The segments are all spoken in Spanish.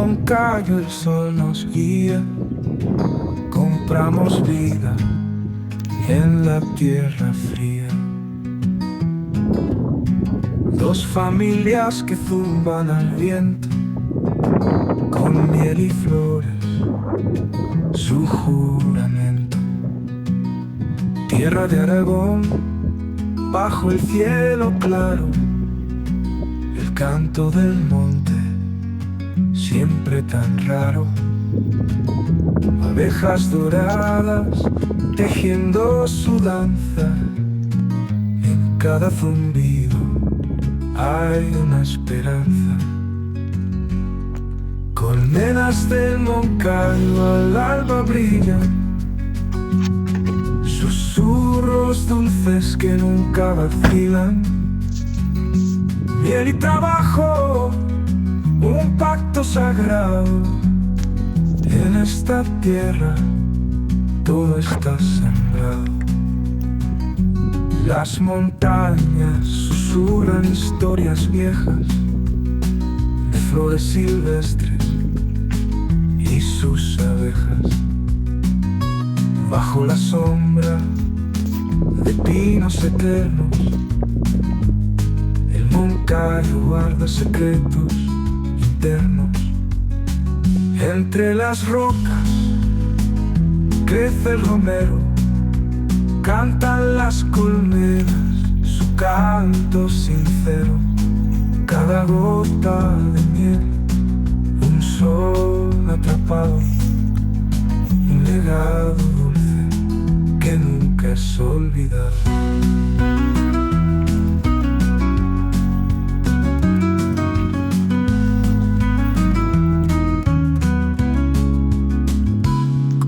Moncayo el sol nos guía, compramos vida en la tierra fría. Dos familias que zumban al viento, con miel y flores, su juramento. Tierra de Aragón, bajo el cielo claro, el canto del monte, siempre tan raro. Abejas doradas, tejiendo su danza, en cada zumbido hay una esperanza. Colmenas del Moncayo al alba brillan, susurros dulces que nunca vacilan. Miel y trabajo, un pacto sagrado. En esta tierra todo está sembrado. Las montañas susurran historias viejas de flores silvestres y sus abejas. Bajo la sombra de pinos eternos, el Moncayo guarda secretos internos. Entre las rocas crece el romero, cantan las colmenas su canto sincero. Cada gota de miel, un sol atrapado, un legado dulce que nunca es olvidado.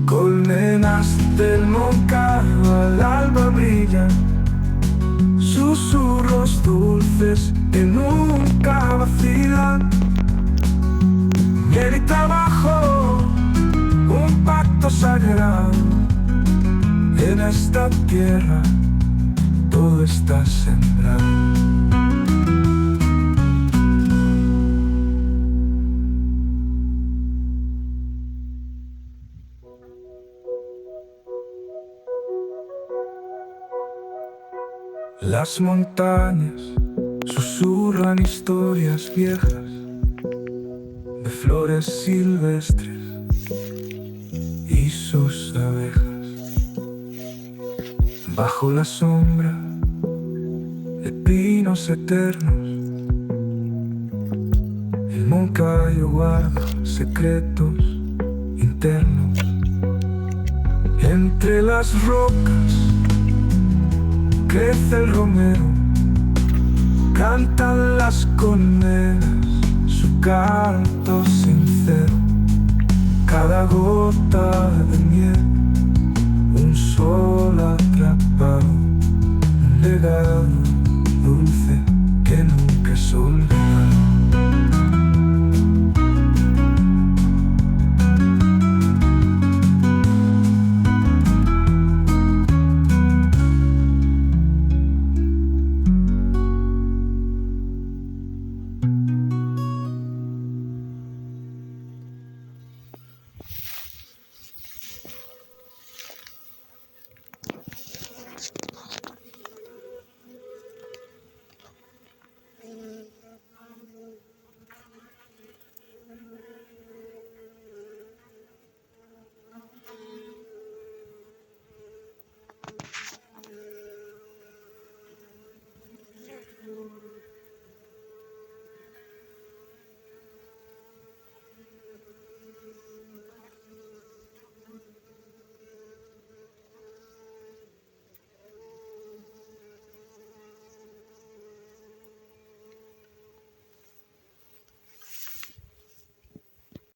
Colmenas del Moncayo al alba brillan, susurros dulces que nunca vacilan. Miel y trabajo, un pacto sagrado. En esta tierra todo está sembrado. Las montañas susurran historias viejas de flores silvestres y sus abejas. Bajo la sombra de pinos eternos, el Moncayo guarda secretos internos. Entre las rocas crece el romero, cantan las colmenas su canto sincero. Cada gota de miel, un sol atrapado, un legado dulce que nunca es olvidado.